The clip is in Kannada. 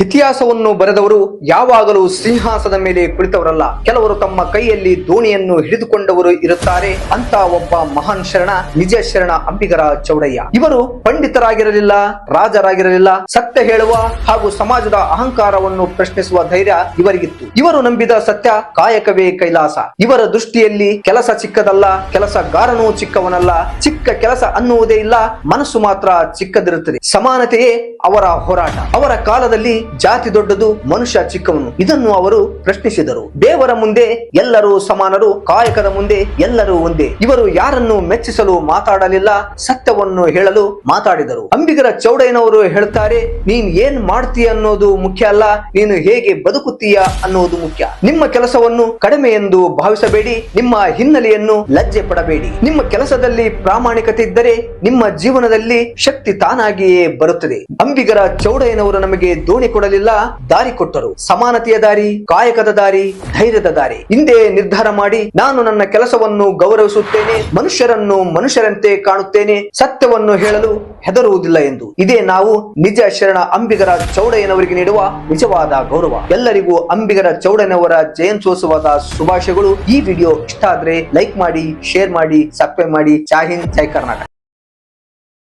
ಇತಿಹಾಸವನ್ನು ಬರೆದವರು ಯಾವಾಗಲೂ ಸಿಂಹಾಸದ ಮೇಲೆ ಕುಳಿತವರಲ್ಲ. ಕೆಲವರು ತಮ್ಮ ಕೈಯಲ್ಲಿ ದೋಣಿಯನ್ನು ಹಿಡಿದುಕೊಂಡವರು ಇರುತ್ತಾರೆ. ಅಂತ ಒಬ್ಬ ಮಹಾನ್ ಶರಣ ನಿಜ ಶರಣ ಅಂಬಿಗರ ಚೌಡಯ್ಯ. ಇವರು ಪಂಡಿತರಾಗಿರಲಿಲ್ಲ, ರಾಜರಾಗಿರಲಿಲ್ಲ. ಸತ್ಯ ಹೇಳುವ ಹಾಗೂ ಸಮಾಜದ ಅಹಂಕಾರವನ್ನು ಪ್ರಶ್ನಿಸುವ ಧೈರ್ಯ ಇವರಿಗಿತ್ತು. ಇವರು ನಂಬಿದ ಸತ್ಯ ಕಾಯಕವೇ ಕೈಲಾಸ. ಇವರ ದೃಷ್ಟಿಯಲ್ಲಿ ಕೆಲಸ ಚಿಕ್ಕದಲ್ಲ, ಕೆಲಸಗಾರನೂ ಚಿಕ್ಕವನಲ್ಲ. ಚಿಕ್ಕ ಕೆಲಸ ಅನ್ನುವುದೇ ಇಲ್ಲ, ಮನಸ್ಸು ಮಾತ್ರ ಚಿಕ್ಕದಿರುತ್ತದೆ. ಸಮಾನತೆಯೇ ಅವರ ಹೋರಾಟ. ಅವರ ಕಾಲದಲ್ಲಿ ಜಾತಿ ದೊಡ್ಡದು, ಮನುಷ್ಯ ಚಿಕ್ಕವನು. ಇದನ್ನು ಅವರು ಪ್ರಶ್ನಿಸಿದರು. ದೇವರ ಮುಂದೆ ಎಲ್ಲರೂ ಸಮಾನರು, ಕಾಯಕದ ಮುಂದೆ ಎಲ್ಲರೂ ಒಂದೇ. ಇವರು ಯಾರನ್ನು ಮೆಚ್ಚಿಸಲು ಮಾತಾಡಲಿಲ್ಲ, ಸತ್ಯವನ್ನು ಹೇಳಲು ಮಾತಾಡಿದರು. ಅಂಬಿಗರ ಚೌಡಯ್ಯನವರು ಹೇಳ್ತಾರೆ, ನೀನ್ ಏನ್ ಮಾಡ್ತೀಯ ಅನ್ನೋದು ಮುಖ್ಯ ಅಲ್ಲ, ನೀನು ಹೇಗೆ ಬದುಕುತ್ತೀಯ ಅನ್ನೋದು ಮುಖ್ಯ. ನಿಮ್ಮ ಕೆಲಸವನ್ನು ಕಡಿಮೆ ಎಂದು ಭಾವಿಸಬೇಡಿ, ನಿಮ್ಮ ಹಿನ್ನೆಲೆಯನ್ನು ಲಜ್ಜೆ ಪಡಬೇಡಿ. ನಿಮ್ಮ ಕೆಲಸದಲ್ಲಿ ಪ್ರಾಮಾಣಿಕತೆ ಇದ್ದರೆ ನಿಮ್ಮ ಜೀವನದಲ್ಲಿ ಶಕ್ತಿ ತಾನಾಗಿಯೇ ಬರುತ್ತದೆ. ಅಂಬಿಗರ ಚೌಡಯ್ಯನವರು ನಮಗೆ ದೋಣಿ ಕೊಡಲಿಲ್ಲ, ದಾರಿ ಕೊಟ್ಟರು. ಸಮಾನತೆಯ ದಾರಿ, ಕಾಯಕದ ದಾರಿ, ಧೈರ್ಯದ ದಾರಿ. ಹಿಂದೆ ನಿರ್ಧಾರ ಮಾಡಿ, ನಾನು ನನ್ನ ಕೆಲಸವನ್ನು ಗೌರವಿಸುತ್ತೇನೆ, ಮನುಷ್ಯರನ್ನು ಮನುಷ್ಯರಂತೆ ಕಾಣುತ್ತೇನೆ, ಸತ್ಯವನ್ನು ಹೇಳಲು ಹೆದರುವುದಿಲ್ಲ ಎಂದು. ಇದೇ ನಾವು ನಿಜ ಶರಣ ಅಂಬಿಗರ ಚೌಡಯ್ಯನವರಿಗೆ ನೀಡುವ ನಿಜವಾದ ಗೌರವ. ಎಲ್ಲರಿಗೂ ಅಂಬಿಗರ ಚೌಡಯ್ಯನವರ ಜಯಂತ್ಯೋತ್ಸವದ ಶುಭಾಶಯಗಳು. ಈ ವಿಡಿಯೋ ಇಷ್ಟ ಆದ್ರೆ ಲೈಕ್ ಮಾಡಿ, ಶೇರ್ ಮಾಡಿ, ಸಬ್ಸ್ಕ್ರೈಬ್ ಮಾಡಿ. ಜೈ ಹಿಂದ್, ಜೈ ಕರ್ನಾಟಕ.